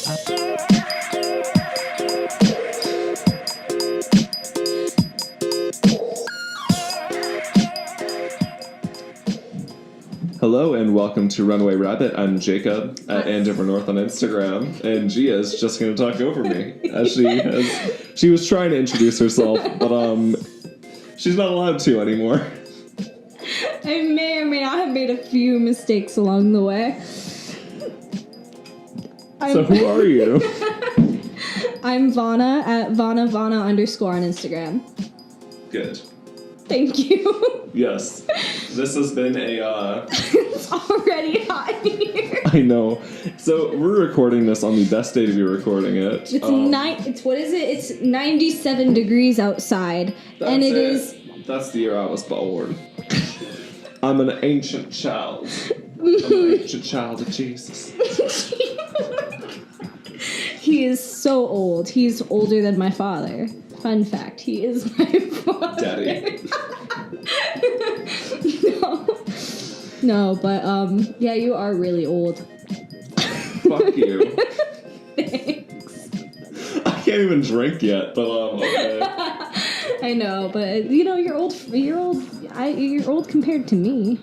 Hello and welcome to Runaway Rabbit. I'm Jacob at Andover North on Instagram, and Gia's just going to talk over me as she was trying to introduce herself, but she's not allowed to anymore. I may or may not have made a few mistakes along the way. So who are you? I'm Vana at Vana _ on Instagram. Good. Thank you. Yes. This has been a, It's already hot in here. I know. So we're recording this on the best day to be recording it. It's what is it? It's 97 degrees outside. And it is... That's the year I was born. I'm an ancient child. I'm an ancient child of Jesus. He is so old. He's older than my father. Fun fact, he is my father. Daddy. No, but, yeah, you are really old. Fuck you. Thanks. I can't even drink yet, but, okay. I know, but, you're old compared to me.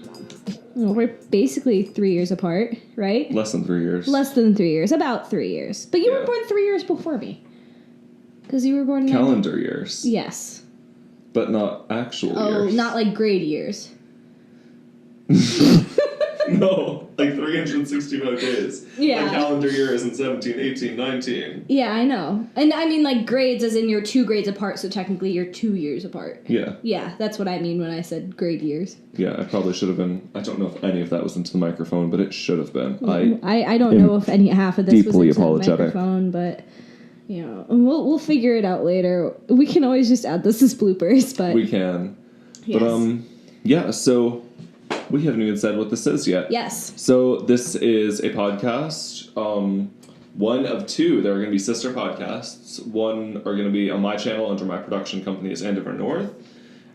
We're basically 3 years apart, right? Less than 3 years. Less than 3 years. About 3 years. But you were born 3 years before me. Because you were born... Calendar years. Yes. But not actual years. Oh, not like grade years. No, like 365 days. Yeah. Like calendar year is in 17, 18, 19. Yeah, I know. And I mean like grades as in you're 2 grades apart, so technically you're 2 years apart. Yeah. Yeah, that's what I mean when I said grade years. Yeah, I probably should have been... I don't know if any of that was into the microphone, but it should have been. I don't know if half of this was deeply into apologetic. the microphone, but... we'll figure it out later. We can always just add this as bloopers, but... We can. Yes. But, yeah, so we haven't even said what this is yet. Yes. So this is a podcast, one of two. There are going to be sister podcasts. One are going to be on my channel under my production company is Andover North,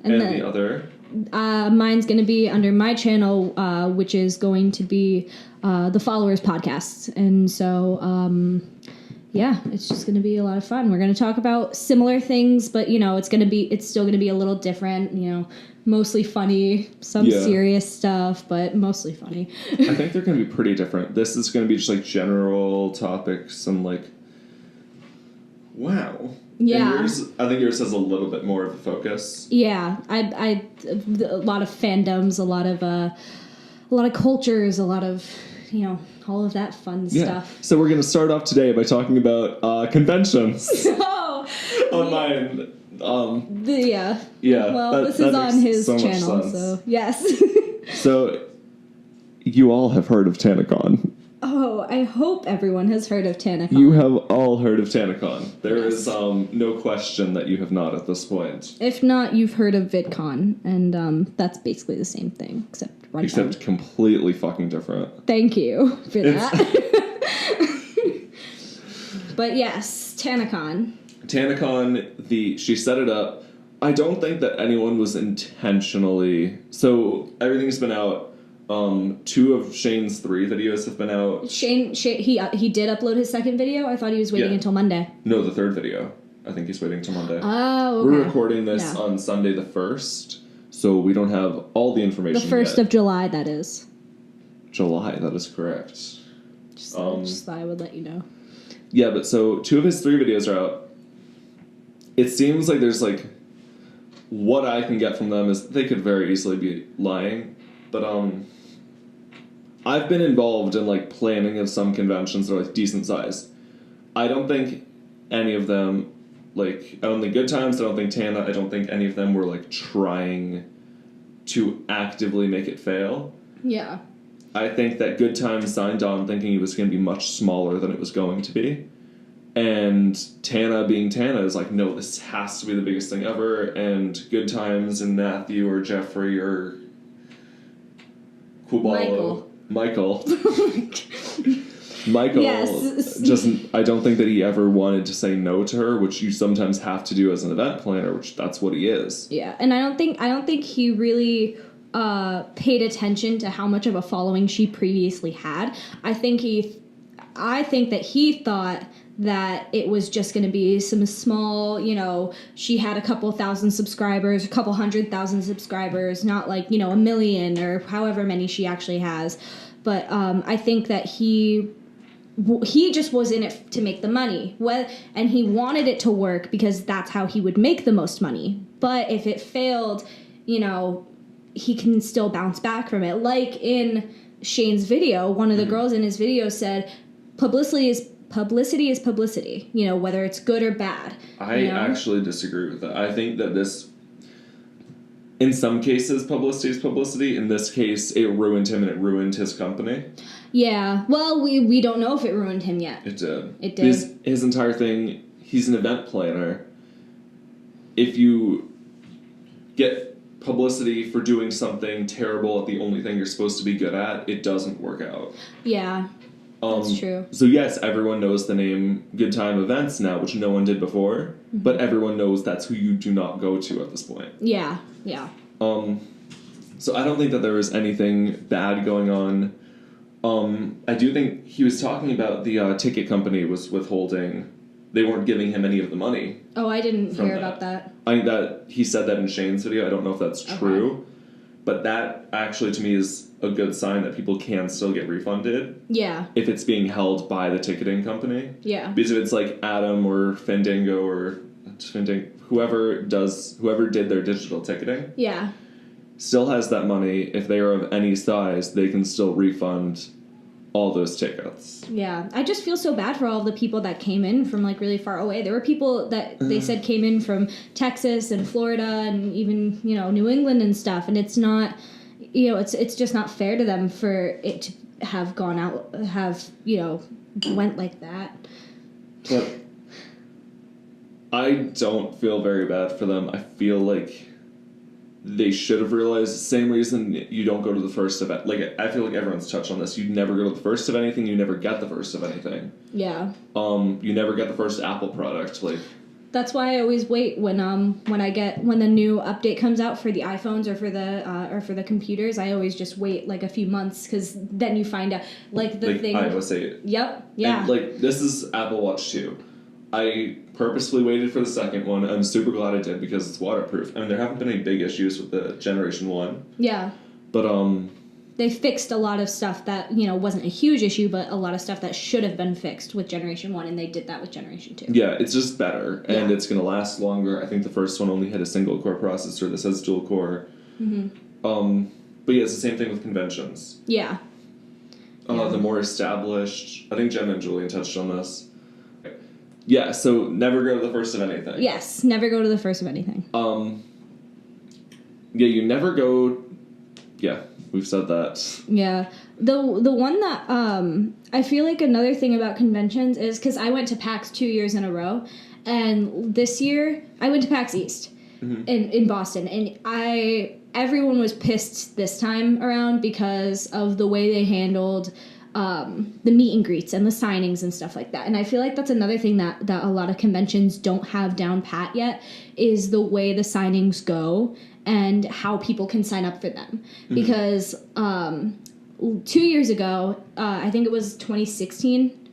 and the other... mine's going to be under my channel, which is going to be the Followers Podcast. And so... yeah, it's just going to be a lot of fun. We're going to talk about similar things, but, it's still going to be a little different, mostly funny, some serious stuff, but mostly funny. I think they're going to be pretty different. This is going to be just, like, general topics and, like, wow. Yeah. And I think yours has a little bit more of a focus. Yeah, I a lot of fandoms, a lot of cultures, a lot of, all of that fun stuff. So we're going to start off today by talking about conventions. Oh! On mine. Yeah. Well, this is on his channel, so yes. So, you all have heard of TanaCon. Oh, I hope everyone has heard of TanaCon. You have all heard of TanaCon. There is no question that you have not at this point. If not, you've heard of VidCon, and that's basically the same thing, except runtime. Except completely fucking different. Thank you for that. But yes, TanaCon. TanaCon, she set it up. I don't think that anyone was intentionally... So, everything's been out. 2 of Shane's 3 videos have been out. Shane he did upload his second video? I thought he was waiting until Monday. No, the 3rd video. I think he's waiting till Monday. Oh, okay. We're recording this on Sunday the 1st, so we don't have all the information The 1st of July, that is. July, that is correct. Just thought I would let you know. Yeah, but so 2 of his 3 videos are out. It seems like there's, like... What I can get from them is they could very easily be lying, but, I've been involved in, like, planning of some conventions that are, like, decent size. I don't think any of them, like, I don't think Good Times, I don't think Tana, I don't think any of them were, like, trying to actively make it fail. Yeah. I think that Good Times signed on thinking it was going to be much smaller than it was going to be. And Tana being Tana is like, no, this has to be the biggest thing ever. And Good Times and Matthew or Jeffrey or Kubalo. Michael. Yes. I don't think that he ever wanted to say no to her, which you sometimes have to do as an event planner, which that's what he is. Yeah, and I don't think he really paid attention to how much of a following she previously had. I think I think that he thought that it was just going to be some small, she had a couple thousand subscribers, a couple 100,000 subscribers, not like, a million or however many she actually has. But I think that he just was in it to make the money. And he wanted it to work because that's how he would make the most money. But if it failed, he can still bounce back from it. Like in Shane's video, one of the girls in his video said, publicity is publicity, whether it's good or bad. I actually disagree with that. I think that this, in some cases, publicity is publicity. In this case, it ruined him and it ruined his company. Yeah. Well, we don't know if it ruined him yet. It did. It did. His entire thing, he's an event planner. If you get publicity for doing something terrible at the only thing you're supposed to be good at, it doesn't work out. Yeah. That's true. So yes, everyone knows the name Good Time Events now, which no one did before, but everyone knows that's who you do not go to at this point. Yeah. So I don't think that there was anything bad going on. I do think he was talking about the ticket company was withholding. They weren't giving him any of the money. Oh, I didn't hear about that. I think that he said that in Shane's video. I don't know if that's true. But that actually, to me, is a good sign that people can still get refunded. Yeah. If it's being held by the ticketing company. Yeah. Because if it's like Adam or Fandango or whoever did their digital ticketing. Yeah. Still has that money. If they are of any size, they can still refund all those tickets. Yeah. I just feel so bad for all the people that came in from like really far away. There were people that they said came in from Texas and Florida and even, New England and stuff. And it's not, it's just not fair to them for it to have gone out, went like that. But I don't feel very bad for them. I feel like they should have realized the same reason you don't go to the first event. Like, I feel like everyone's touched on this. You never go to the first of anything. You never get the first of anything. Yeah. You never get the first Apple product. Like, that's why I always wait when the new update comes out for the iPhones or for the computers. I always just wait like a few months because then you find out like thing. iOS 8. Yep. Yeah. And, this is Apple Watch 2. I purposefully waited for the second one. I'm super glad I did because it's waterproof. I mean, there haven't been any big issues with the Generation 1. Yeah. But, they fixed a lot of stuff that, wasn't a huge issue, but a lot of stuff that should have been fixed with Generation 1, and they did that with Generation 2. Yeah, it's just better, and it's going to last longer. I think the first one only had a single-core processor. This has dual-core. Mm-hmm. But yeah, it's the same thing with conventions. Yeah. The more established... I think Jen and Julian touched on this. Yeah, so never go to the first of anything. Yes, never go to the first of anything. Yeah, you never go... Yeah, we've said that. Yeah. The one that... I feel like another thing about conventions is... Because I went to PAX 2 years in a row, and this year, I went to PAX East in Boston, and everyone was pissed this time around because of the way they handled... the meet and greets and the signings and stuff like that. And I feel like that's another thing that a lot of conventions don't have down pat yet is the way the signings go and how people can sign up for them. Because 2 years ago, I think it was 2016.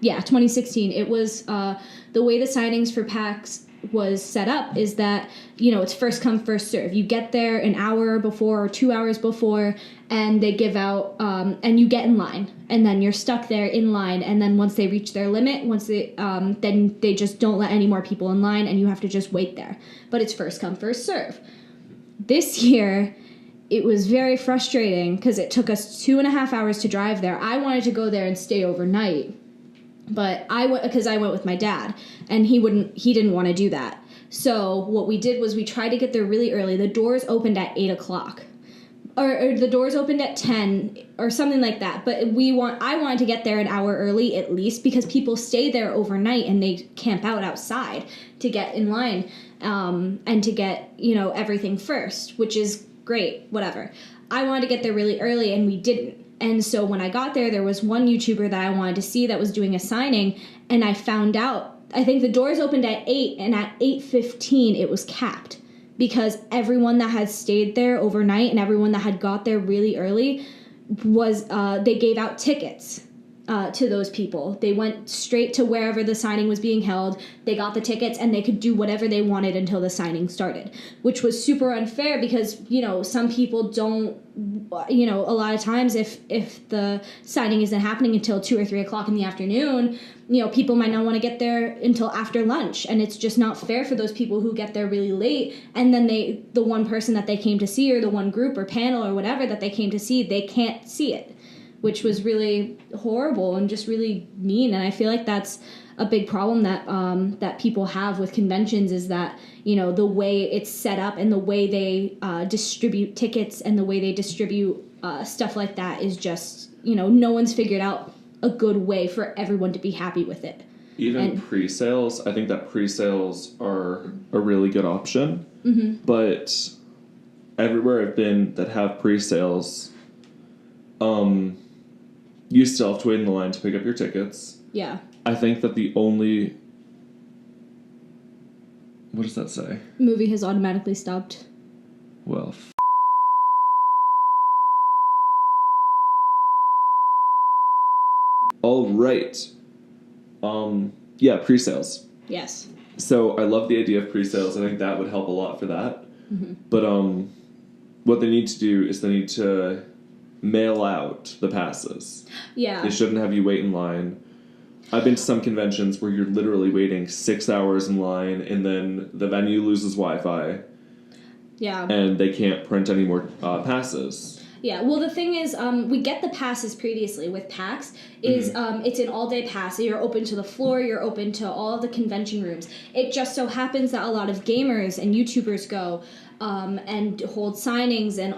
Yeah, 2016. It was the way the signings for PAX was set up is that, it's first come, first serve. You get there an hour before or 2 hours before, and they give out, and you get in line. And then you're stuck there in line, and then once they reach their limit, then they just don't let any more people in line, and you have to just wait there. But it's first come, first serve. This year, it was very frustrating because it took us 2.5 hours to drive there. I wanted to go there and stay overnight. But I went with my dad, and he didn't want to do that. So what we did was we tried to get there really early. The doors opened at 8 o'clock, or the doors opened at 10 or something like that. But I wanted to get there an hour early at least because people stay there overnight and they camp out outside to get in line and to get everything first, which is great. Whatever. I wanted to get there really early, and we didn't. And so when I got there was one YouTuber that I wanted to see that was doing a signing, and I found out, I think the doors opened at 8, and at 8:15 it was capped because everyone that had stayed there overnight and everyone that had got there really early was, they gave out tickets. to those people. They went straight to wherever the signing was being held. They got the tickets and they could do whatever they wanted until the signing started, which was super unfair because, some people don't, a lot of times if the signing isn't happening until 2 or 3 o'clock in the afternoon, people might not want to get there until after lunch. And it's just not fair for those people who get there really late. And then the one person that they came to see, or the one group or panel or whatever that they came to see, they can't see it, which was really horrible and just really mean. And I feel like that's a big problem that people have with conventions, is that, the way it's set up and the way they distribute tickets and the way they distribute stuff like that is just, no one's figured out a good way for everyone to be happy with it. Even pre-sales, I think that pre-sales are a really good option. Mm-hmm. But everywhere I've been that have pre-sales, you still have to wait in the line to pick up your tickets. Yeah. I think that the only... What does that say? Movie has automatically stopped. Well, all right. Yeah, pre-sales. Yes. So I love the idea of pre-sales. I think that would help a lot for that. Mm-hmm. But what they need to do is they need to mail out the passes. Yeah. They shouldn't have you wait in line. I've been to some conventions where you're literally waiting 6 hours in line, and then the venue loses Wi-Fi. Yeah. And they can't print any more passes. Yeah, well, the thing is, we get the passes previously with PAX. It's an all-day pass. You're open to the floor. You're open to all of the convention rooms. It just so happens that a lot of gamers and YouTubers go and hold signings and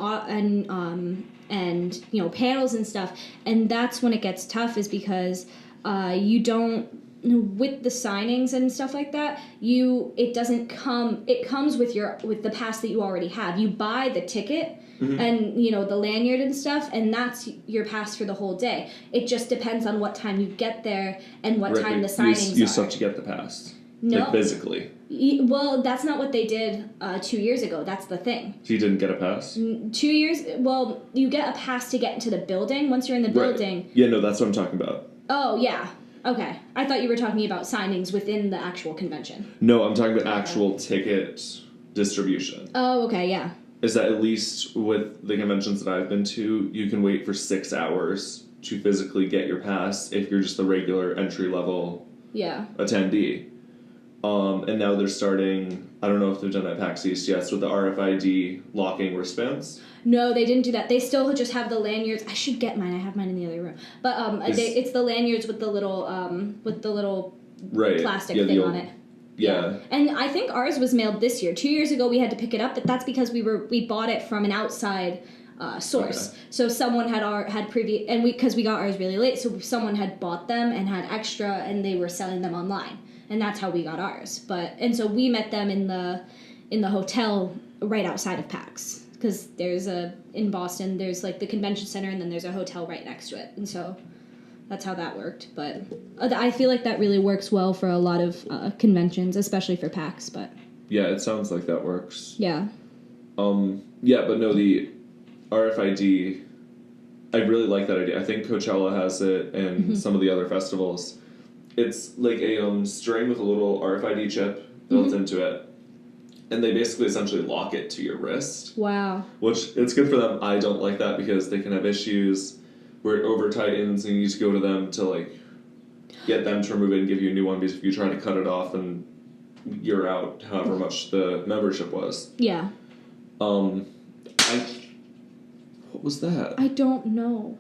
panels and stuff. And that's when it gets tough, is because you don't, with the signings and stuff like that, it doesn't come. It comes with the pass that you already have. You buy the ticket. Mm-hmm. And, the lanyard and stuff, and that's your pass for the whole day. It just depends on what time you get there and what time the signings are. You still have to get the pass. No. Like, physically. Well, that's not what they did 2 years ago. That's the thing. So you didn't get a pass? 2 years... Well, you get a pass to get into the building. Once you're in the building... Right. Yeah, no, that's what I'm talking about. Oh, yeah. Okay. I thought you were talking about signings within the actual convention. No, I'm talking about actual ticket distribution. Oh, okay, yeah. Is that at least with the conventions that I've been to, you can wait for 6 hours to physically get your pass if you're just the regular entry-level attendee. And now they're starting, I don't know if they've done that at PAX East yet, with the RFID locking wristbands. No, they didn't do that. They still just have the lanyards. I should get mine. I have mine in the other room. But it's the lanyards with the little plastic thing on it. Yeah. And I think ours was mailed this year. 2 years ago we had to pick it up, but that's because we bought it from an outside source. Okay. So someone had previous, and because we got ours really late, so someone had bought them and had extra, and they were selling them online, and that's how we got ours. And so we met them in the hotel right outside of PAX, because in Boston there's like the convention center, and then there's a hotel right next to it, and so that's how that worked. But I feel like that really works well for a lot of conventions, especially for PAX. But yeah, it sounds like that works. Yeah. Yeah, but no, the RFID, I really like that idea. I think Coachella has it, and some of the other festivals. It's like a string with a little RFID chip built into it, and they basically essentially lock it to your wrist. Wow. Which, it's good for them. I don't like that because they can have issues where it over tightens and you need to go to them to like get them to remove it and give you a new one, because if you try to cut it off and you're out however much the membership was. Yeah. What was that? I don't know.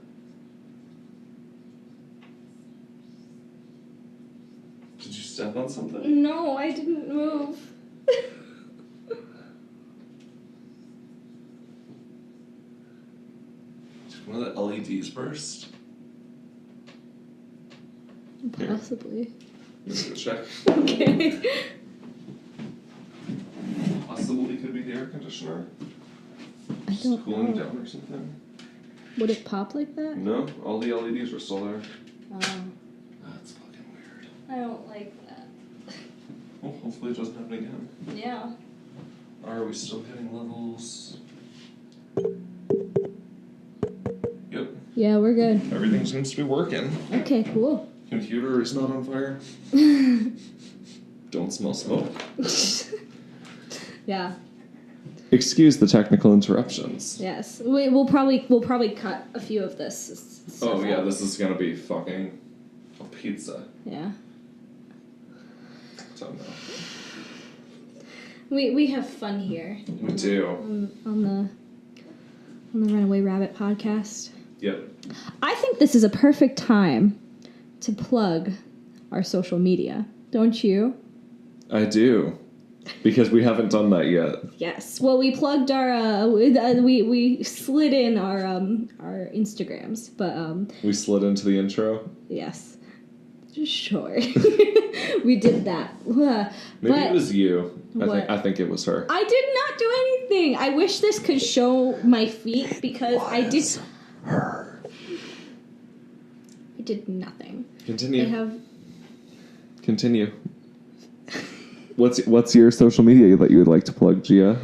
Did you step on something? No, I didn't move. One of the LEDs burst? Possibly. Let's go check. Okay. Possibly could be the air conditioner. I don't cooling know. down or something. Would it pop like that? No, all the LEDs were still there. That's fucking weird. I don't like that. Well, hopefully it doesn't happen again. Yeah. Are we still hitting levels? Yep. Yeah, we're good. Everything seems to be working. Okay, cool. Computer is not on fire. Don't smell smoke. Yeah. Excuse the technical interruptions. Yes. We'll probably cut a few of this. Oh yeah, out. this is gonna be fucking a pizza. Yeah. Don't know. We have fun here. We do. On the Runaway Rabbit podcast. Yep. I think this is a perfect time to plug our social media. Don't you? I do. Because we haven't done that yet. Yes. Well, we plugged our we slid in our Instagrams, but We slid into the intro. yes. Sure. We did that. Maybe But it was you. What? I think it was her. I did not do anything. I wish this could show my feet because I did her. I did nothing. Continue. I have Continue. What's your social media that you would like to plug, Gia?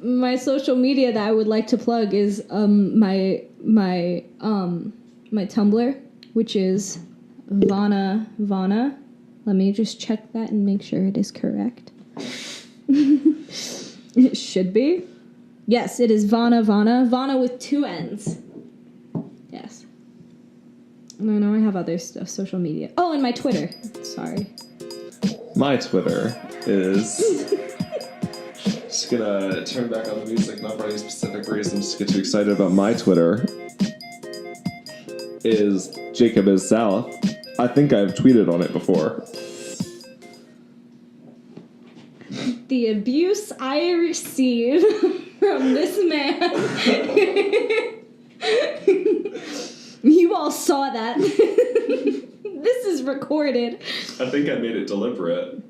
my social media that I would like to plug is my Tumblr, which is Vana. Let me just check that and make sure it is correct. It should be. Yes, it is Vana with 2 N's. Yes. No, I have other stuff, social media. Oh, and my Twitter. Sorry. My Twitter is... Just gonna turn back on the music, not for any specific reason, just get too excited about my Twitter. Is Jacob is South. I think I've tweeted on it before. The abuse I receive from this man. You all saw that. This is recorded. I think I made it deliberate.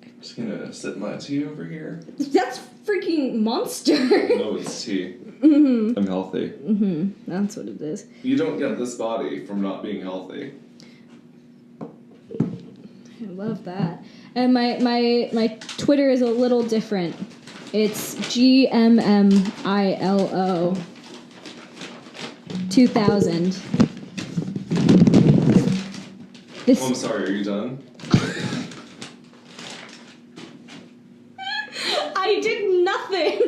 I'm just gonna sip my tea over here. That's freaking Monster. No, it's tea. Mm-hmm. I'm healthy. Mm-hmm. That's what it is. You don't get this body from not being healthy. I love that. And my Twitter is a little different. It's GMMILO 2000. This. Oh, I'm sorry, are you done? I did nothing.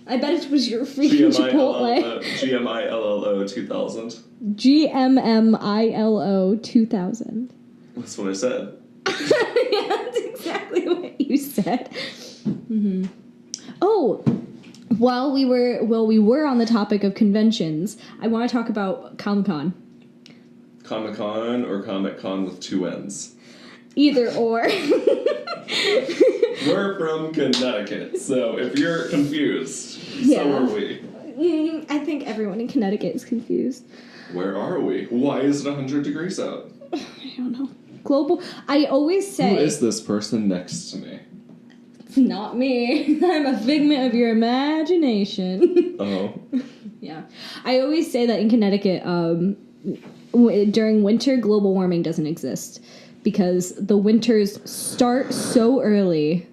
I bet it was your freaking Chipotle. GMILLO 2000. GMMILO 2000. That's what I said. Yeah, that's exactly what you said. Mm-hmm. Oh, while we were on the topic of conventions, I want to talk about Comic-Con. Comic-Con or Comic-Con with 2 N's? Either or. We're from Connecticut, so if you're confused, Yeah. so are we. I think everyone in Connecticut is confused. Where are we? Why is it 100 degrees out? I don't know. Global. I always say. Who is this person next to me? It's not me. I'm a figment of your imagination. Oh. Yeah. I always say that in Connecticut, during winter, global warming doesn't exist. Because the winters start so early.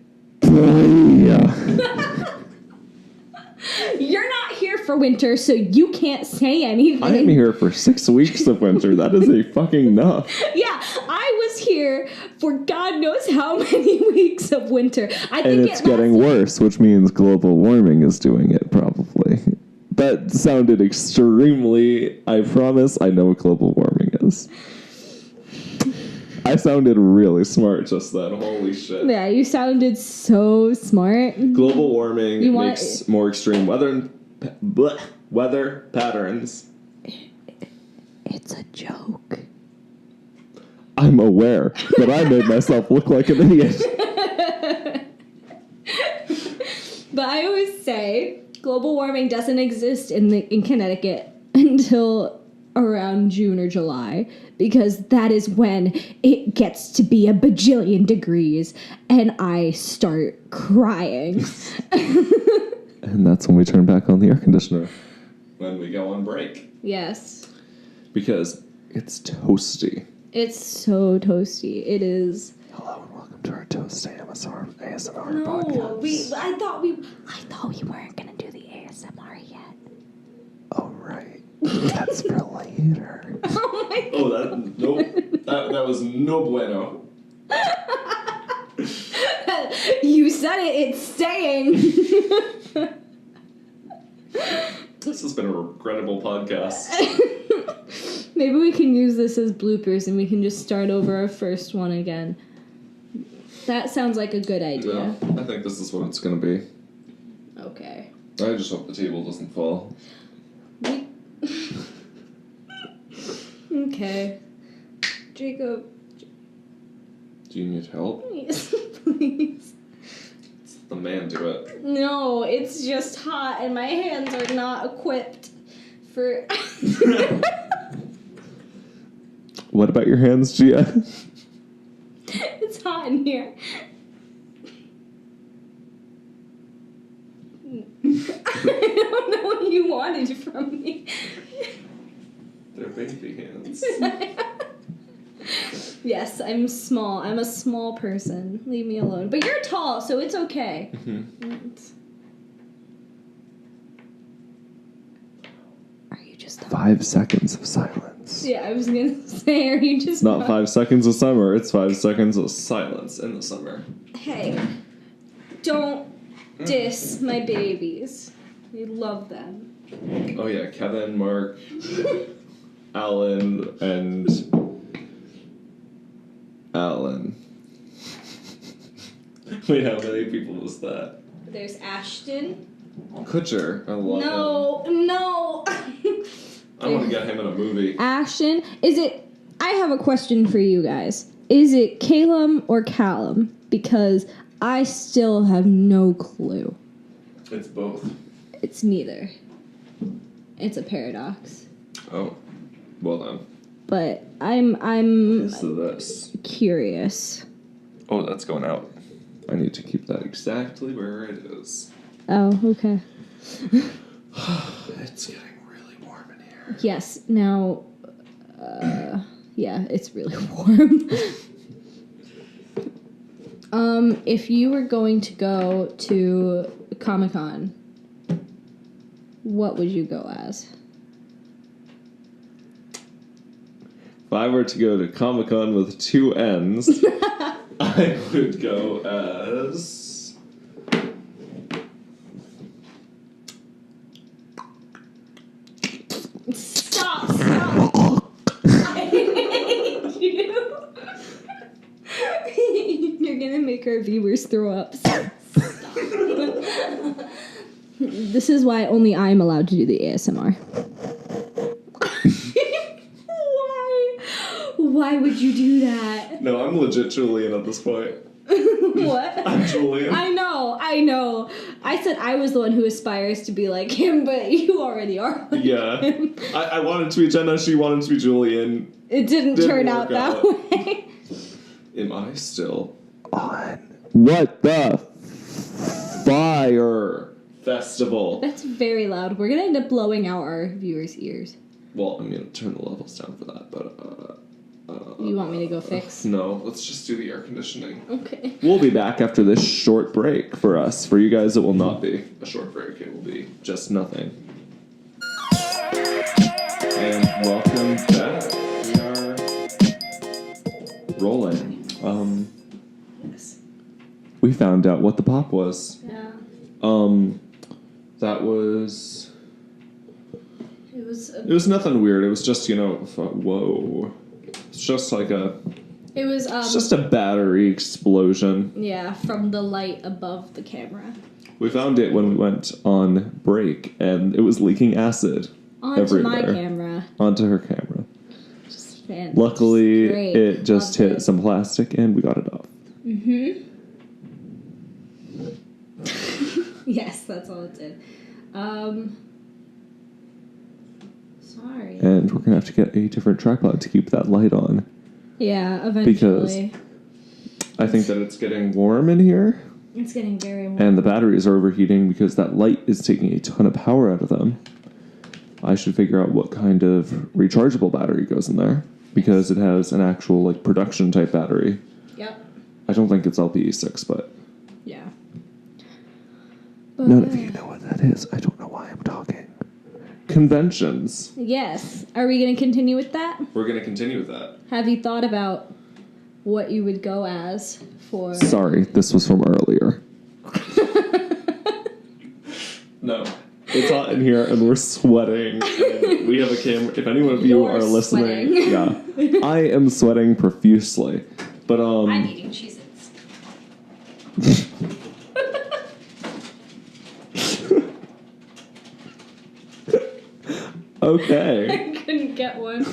Yeah. You're not here for winter, so you can't say anything. I am here for 6 weeks of winter. That is a fucking enough. Yeah, I was here for God knows how many weeks of winter. I think And it's getting worse, which means global warming is doing it, probably. That sounded extremely... I promise I know what global warming is. I sounded really smart just then. Holy shit. Yeah, you sounded so smart. Global warming makes more extreme weather patterns. It's a joke. I'm aware, but I made myself look like an idiot. But I always say global warming doesn't exist in Connecticut until around June or July, because that is when it gets to be a bajillion degrees and I start crying. And that's when we turn back on the air conditioner. When we go on break. Yes. Because it's toasty. It's so toasty. It is. Hello and welcome to our toasty ASMR No, podcast. I thought we weren't gonna do the ASMR yet. Oh, right. That's for later. Oh my god. Oh, that was no bueno. You said it, it's staying. This has been a regrettable podcast. Maybe we can use this as bloopers and we can just start over our first one again. That sounds like a good idea. Yeah, I think this is what it's gonna be. Okay. I just hope the table doesn't fall. Okay. Jacob. Do you need help? Please. Please. The man do it. No, it's just hot and my hands are not equipped for... What about your hands, Gia? It's hot in here. I don't know what you wanted from me. They're baby hands. Yes, I'm small. I'm a small person. Leave me alone. But you're tall, so it's okay. Are you just 5 seconds of silence. Yeah, I was gonna say, are you just Not 5 seconds of summer, it's 5 seconds of silence in the summer. Hey, don't diss my babies. We love them. Oh yeah, Kevin, Mark, Alan, and Alan. Wait, how many people was that? There's Ashton. Kutcher, I love him. No. I want to get him in a movie. Ashton, is it... I have a question for you guys. Is it Calum or Callum? Because I still have no clue. It's both. It's neither. It's a paradox. Oh, well done. But I'm So this. curious. Oh, that's going out. I need to keep that exactly where it is. Oh, okay. It's getting really warm in here. Yes, now... yeah, it's really warm. If you were going to go to Comic-Con, what would you go as? If I were to go to Comic-Con with 2 N's, I would go as... Stop! I hate you. You're gonna make our viewers throw up. Stop. This is why only I'm allowed to do the ASMR. Why would you do that? No, I'm legit Julian at this point. What? I'm Julian. I know. I said I was the one who aspires to be like him, but you already are like Yeah. him. I wanted to be Jenna, she wanted to be Julian. It didn't turn out work that out. way. Am I still on? What the fire festival? That's very loud. We're gonna end up blowing out our viewers' ears. Well, I'm gonna turn the levels down for that, but You want me to go fix? no, let's just do the air conditioning. Okay. We'll be back after this short break for us. For you guys, it will not be a short break. It will be just nothing. And welcome back. We are rolling. Yes. We found out what the pop was. Yeah. That was... It was. It was nothing weird. It was just, whoa. It's just like a... It was. It's just a battery explosion. Yeah, from the light above the camera. We found it when we went on break, and it was leaking acid Onto everywhere. my camera. Onto her camera. Just fantastic. Luckily, Great. it just Loved hit it. some plastic, and we got it off. Mm-hmm. Yes, that's all it did. Sorry. And we're gonna have to get a different tripod to keep that light on. Yeah, eventually. I think that it's getting warm in here, It's getting very warm. and the batteries are overheating because that light is taking a ton of power out of them. I should figure out what kind of rechargeable battery goes in there, because it has an actual, production type battery. Yep. I don't think it's LPE6, but Yeah. none of you know what that is. I don't know why I'm talking. conventions. Yes. Are we going to continue with that? We're going to continue with that. Have you thought about what you would go as for... Sorry, this was from earlier. No. It's hot in here and we're sweating. And we have a camera. If any one of you You're are listening, sweating. yeah. I am sweating profusely. But I'm eating Cheez-Its. Okay. I couldn't get one.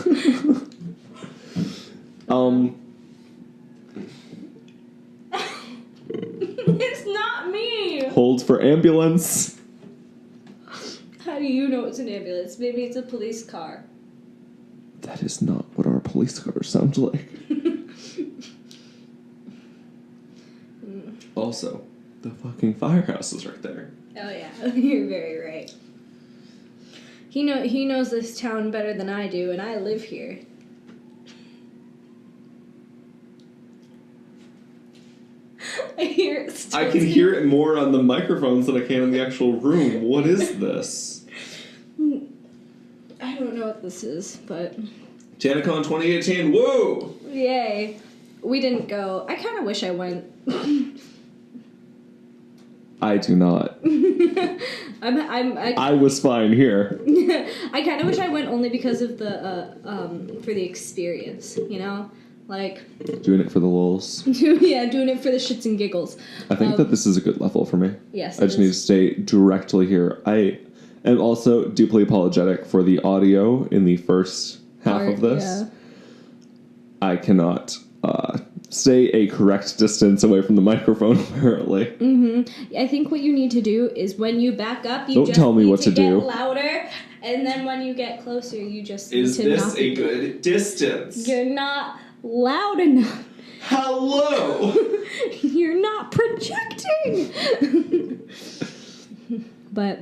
It's not me. Hold for ambulance. How do you know it's an ambulance? Maybe it's a police car. That is not what our police cars sound like. Also, the fucking firehouse is right there. Oh yeah, you're very right. He knows this town better than I do, and I live here. I hear it still. I can hear it more on the microphones than I can in the actual room. What is this? I don't know what this is, but... TanaCon 2018, whoa! Yay. We didn't go. I kind of wish I went. I do not. I I was fine here. I kind of wish I went only because of the for the experience, you know, like Doing it for the lulz. doing it for the shits and giggles. I think that this is a good level for me. Yes, I just need to stay directly here. I am also deeply apologetic for the audio in the first half of this. Yeah. I cannot stay a correct distance away from the microphone, apparently. Mm-hmm. I think what you need to do is when you back up, you Don't just tell me need what to get do. louder, and then when you get closer, you just Is need to this not a good distance? You're not loud enough. Hello! You're not projecting. But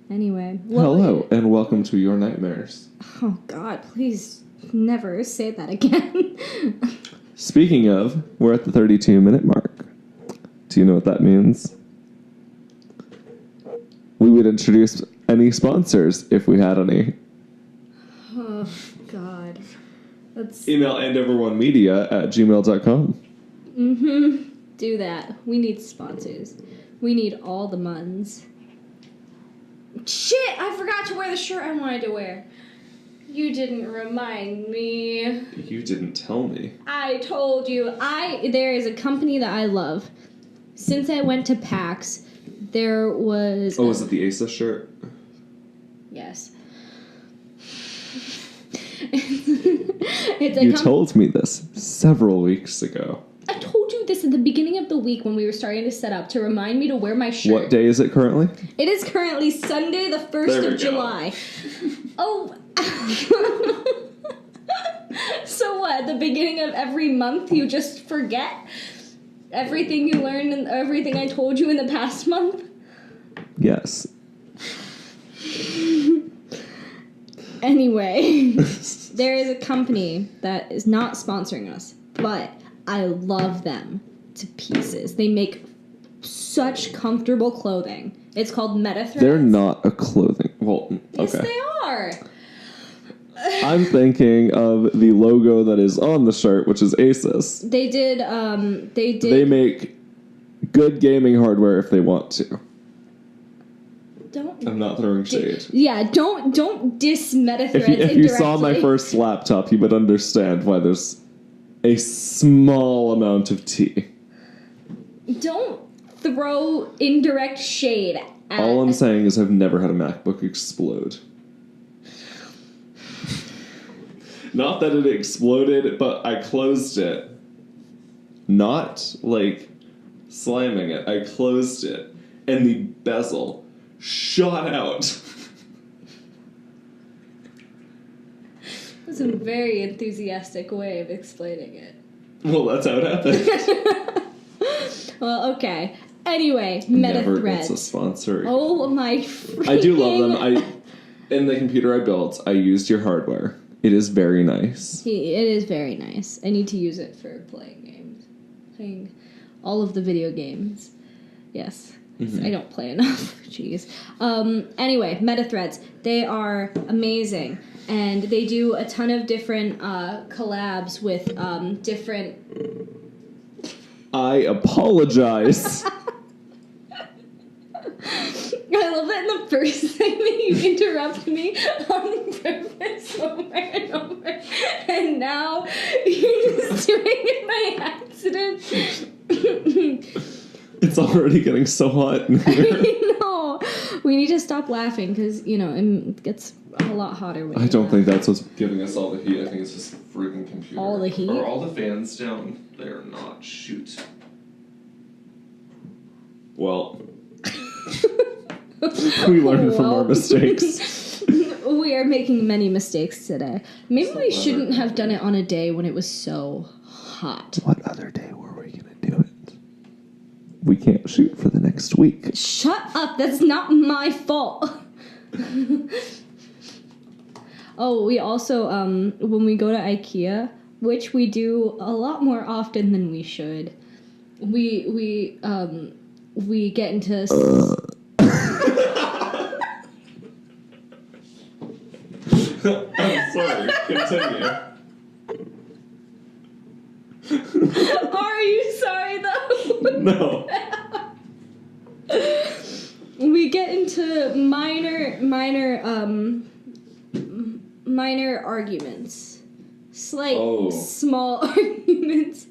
anyway, Hello, and welcome to your nightmares. Oh God, please never say that again. Speaking of, we're at the 32-minute mark. Do you know what that means? We would introduce any sponsors if we had any. Oh God, that's Email andover1media@gmail.com. Do that. We need sponsors. We need all the muns. Shit! I forgot to wear the shirt I wanted to wear. You didn't remind me. You didn't tell me. I told you. There is a company that I love. Since I went to PAX, there was... Oh, is it the Asa shirt? Yes. It's You told me this several weeks ago. I told you this at the beginning of the week when we were starting to set up to remind me to wear my shirt. What day is it currently? It is currently Sunday, the 1st of July. Oh. So what? At the beginning of every month, you just forget everything you learned and everything I told you in the past month? Yes. Anyway, there is a company that is not sponsoring us, but I love them to pieces. They make such comfortable clothing. It's called MetaThreads. They're not a clothing... Well, okay. Yes, they are. I'm thinking of the logo that is on the shirt, which is Asus. They did. They make good gaming hardware if they want to. Don't. I'm not throwing shade. Yeah, don't diss MetaThreads If you saw my first laptop, you would understand why there's a small amount of tea. Don't throw indirect shade at... All I'm saying is I've never had a MacBook explode. Not that it exploded, but I closed it. Not, like, slamming it. I closed it. And the bezel shot out. That's a very enthusiastic way of explaining it. Well, that's how it happened. Well, okay. Anyway, Never gets a MetaThreads. sponsor. Oh my freaking... I do love them. In the computer I built, I used your hardware. It is very nice. It is very nice. I need to use it for playing games. Playing all of the video games. Yes. I don't play enough. Jeez. Anyway, meta threads. They are amazing. And they do a ton of different collabs with different... I apologize. I love that in the first segment you interrupt me on purpose over and over. And now you're just doing it by accident. It's already getting so hot in here. I know. We need to stop laughing because, it gets a lot hotter when I don't think that's what's giving us all the heat. I think it's just freaking computer. All the heat? Are all the fans down? They're not. Shoot. Well, we learned from our mistakes. We are making many mistakes today. Maybe we shouldn't have done it on a day when it was so hot. What other day were we going to do it? We can't shoot for the next week. Shut up. That's not my fault. Oh, we also, when we go to IKEA, which we do a lot more often than we should, we get into... I'm sorry. Continue. Are you sorry, though? No. We get into minor arguments. Slight, small arguments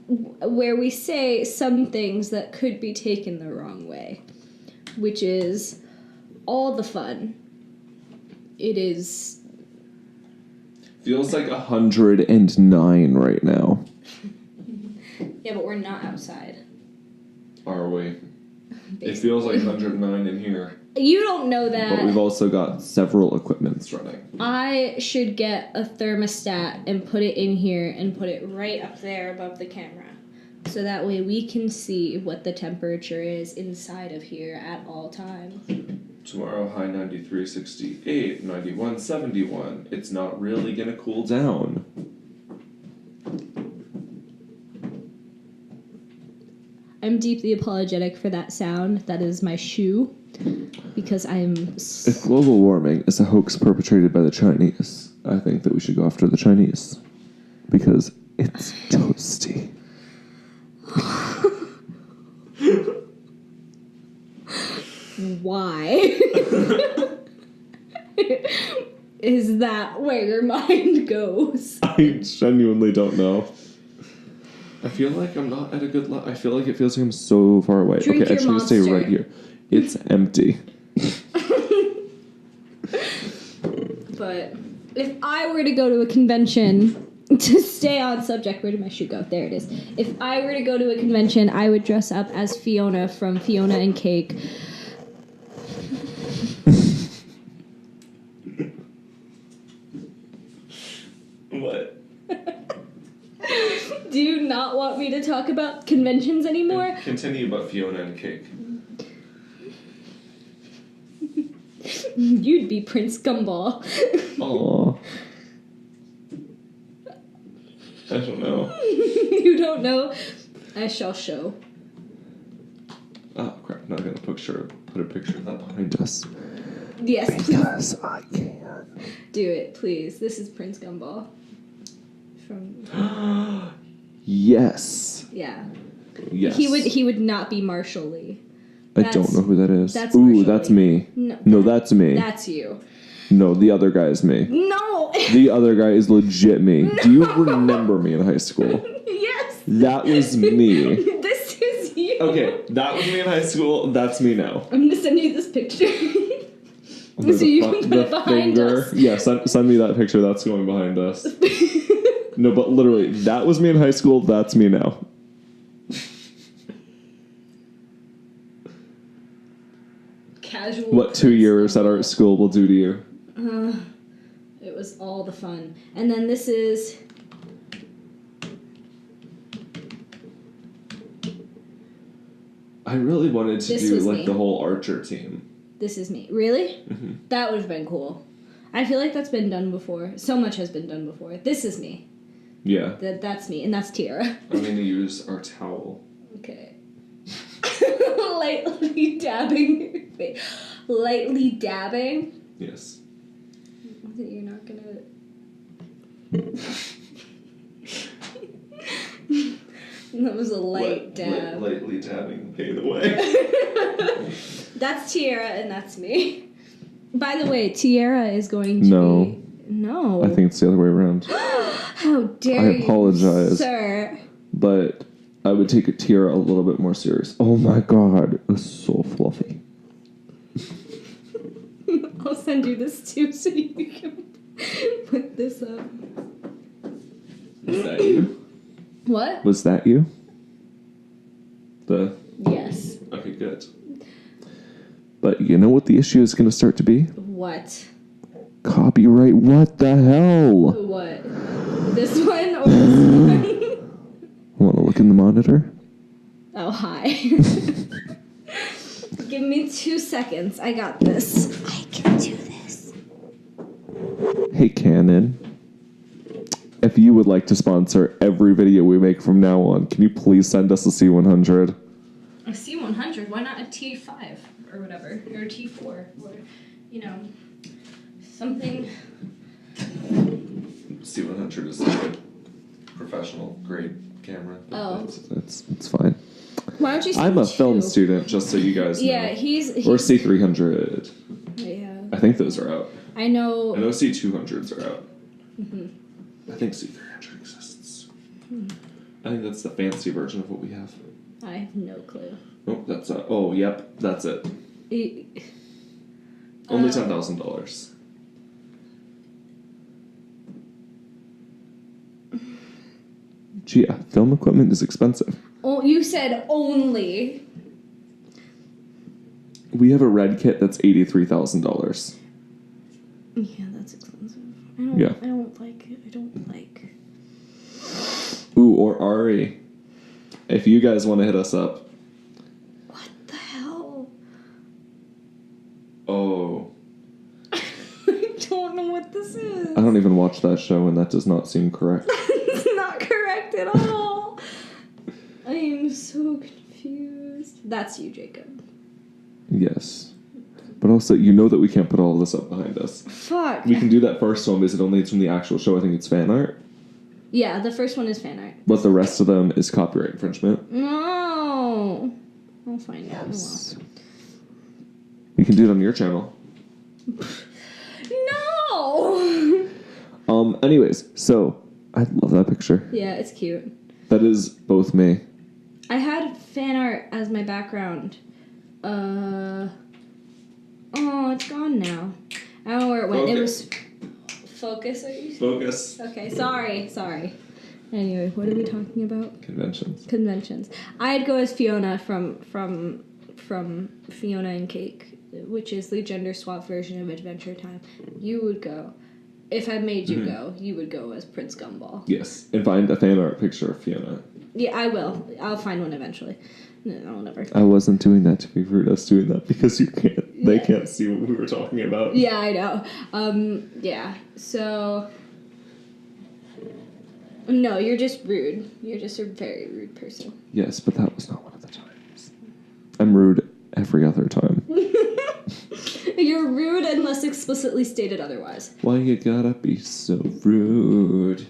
where we say some things that could be taken the wrong way, which is all the fun. It is... Feels like 109 right now. Yeah, but we're not outside. Are we? It feels like 109 in here. You don't know that. But we've also got several equipments running. I should get a thermostat and put it in here and put it right up there above the camera. So that way we can see what the temperature is inside of here at all times. Tomorrow, high 93, 68, 91, 71. It's not really going to cool down. I'm deeply apologetic for that sound. That is my shoe. Because I'm... If global warming is a hoax perpetrated by the Chinese, I think that we should go after the Chinese. Because it's toasty. Why? Is that where your mind goes? I genuinely don't know. I feel like I'm not at a good I feel like it feels like I'm so far away. Drink okay, your I should stay Monster. right here. It's empty. But if I were to go to a convention, to stay on subject, where did my shoe go? There it is. If I were to go to a convention, I would dress up as Fiona from Fiona and Cake. What? Do you not want me to talk about conventions anymore? Continue about Fiona and Cake. You'd be Prince Gumball. Aww. I don't know. You don't know? I shall show. Oh crap, not gonna put a picture of that behind us. Yes, please. Because I can. Do it, please. This is Prince Gumball. From... Yes. Yeah. Yes. He would not be Marshall Lee. I don't know who that is. That's Ooh, Marshall that's Lee. me. No, that's me. That's you. No, the other guy is me. No! The other guy is legit me. Do you remember me in high school? Yes! That was me. This is you. Okay, that was me in high school. That's me now. I'm gonna send you this picture. So you can put it behind us. Yeah, send me that picture. That's going behind us. No, but literally, that was me in high school. That's me now. Casual. What 2 years at art school will do to you? It was all the fun. And then this is... I really wanted to This do was like me. the whole Archer team. This is me. Really? Mm-hmm. That would have been cool. I feel like that's been done before. So much has been done before. This is me. Yeah. That's me. And that's Tiara. I'm gonna use our towel. Okay. Lightly dabbing your face. Lightly dabbing? Yes. You're not gonna... That was a light dab. Lightly dabbing the pain away. That's Tiara and that's me. By the way, Tiara is going to No. be... No. I think it's the other way around. How dare you, apologize. sir. But I would take a Tiara a little bit more serious. Oh my god, it's so fluffy. I'll send you this too so you can put this up. Was that you? What? Was that you? Yes. Okay, good. But you know what the issue is going to start to be? What? Copyright, what the hell? What? This one or this one? Want to look in the monitor? Oh, hi. Give me 2 seconds. I got this. I can do this. Hey, Canon. If you would like to sponsor every video we make from now on, can you please send us a C100? A C100? Why not a T5 or whatever? Or a T4? Or, something. C100 is like a professional grade camera. Oh. It's fine. Why don't you I'm a film two? student, just so you guys know. Yeah, he's Or C300. Yeah. I think those are out. I know. I know C200s are out. I think C300 exists. I think that's the fancy version of what we have. I have no clue. Oh, that's oh, yep, that's it. Only $10,000. Gee, yeah, film equipment is expensive. Oh, you said only. We have a red kit that's $83,000. Yeah, that's expensive. Yeah. I don't like it. I don't like. Ooh, or Ari. If you guys want to hit us up. What the hell? Oh. I don't know what this is. I don't even watch that show, and that does not seem correct. It's not correct at all. I am so confused. That's you, Jacob. Yes. But also, you know that we can't put all of this up behind us. Fuck. We can do that first one because it only it's from the actual show. I think it's fan art. Yeah, the first one is fan art. But the rest of them is copyright infringement. No. I'll find out. Yes. You can do it on your channel. No. Anyways, so I love that picture. Yeah, it's cute. That is both me. I had fan art as my background. Oh, it's gone now. I don't know where it went. Okay. It was focus. Are you? Focus. Okay, sorry. Anyway, what are we talking about? Conventions. I'd go as Fiona from Fiona and Cake, which is the gender swap version of Adventure Time. You would go. If I made you go, you would go as Prince Gumball. Yes, and find a fan art picture of Fiona. Yeah, I will. I'll find one eventually. No, never. I wasn't doing that to be rude. I was doing that because you can't. They can't see what we were talking about. Yeah, I know. Yeah. So. No, you're just rude. You're just a very rude person. Yes, but that was not one of the times. I'm rude every other time. You're rude unless explicitly stated otherwise. Why you gotta be so rude?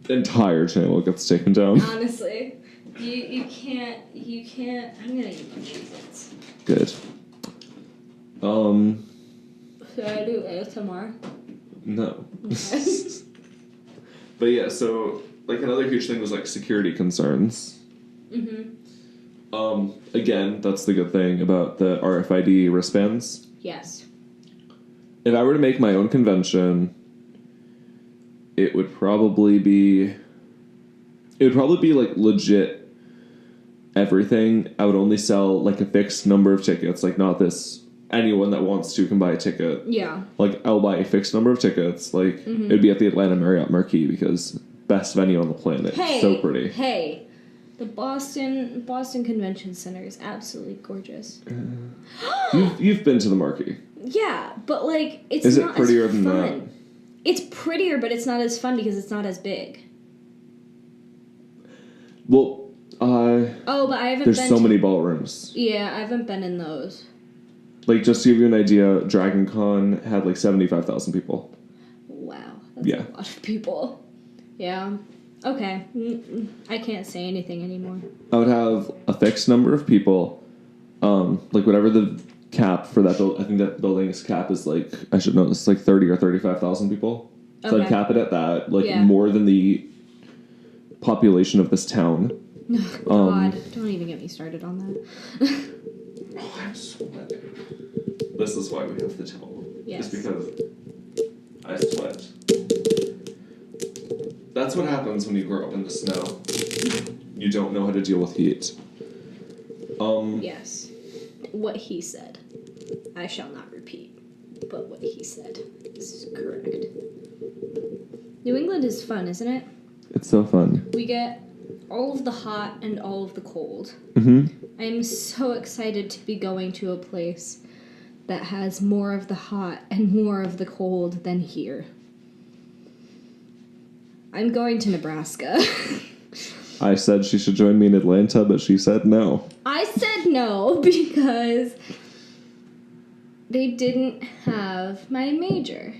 The entire channel gets taken down. Honestly, you can't. I'm gonna eat my Cheez-Its. Good. Should I do ASMR? No. Okay. But yeah, so like another huge thing was like security concerns. Again, that's the good thing about the RFID wristbands. Yes. If I were to make my own convention, it would probably be like legit everything. I would only sell like a fixed number of tickets, like not this anyone that wants to can buy a ticket. Yeah. Like I'll buy a fixed number of tickets. Like it'd be at the Atlanta Marriott Marquis because best venue on the planet. Hey. So pretty. Hey. The Boston Convention Center is absolutely gorgeous. You've been to the Marquis. Yeah, but like it's Is it not prettier as than fun. that? It's prettier, but it's not as fun because it's not as big. Well, Oh, but I haven't There's been so many ballrooms. Yeah, I haven't been in those. Like, just to give you an idea, DragonCon had like 75,000 people. Wow. That's Yeah. a lot of people. Yeah. Okay. I can't say anything anymore. I would have a fixed number of people, like whatever the cap for that. I think that building's cap is like, I should know, it's like 30 or 35,000 people. So I'd cap it at that, like more than the population of this town. God, don't even get me started on that. Oh, I'm sweating. This is why we have the towel. Yes. It's because I sweat. That's what happens when you grow up in the snow. You don't know how to deal with heat. Yes. What he said. I shall not repeat. But what he said is correct. New England is fun, isn't it? It's so fun. We get all of the hot and all of the cold. Mm-hmm. I'm so excited to be going to a place that has more of the hot and more of the cold than here. I'm going to Nebraska. I said she should join me in Atlanta, but she said no. I said no because they didn't have my major.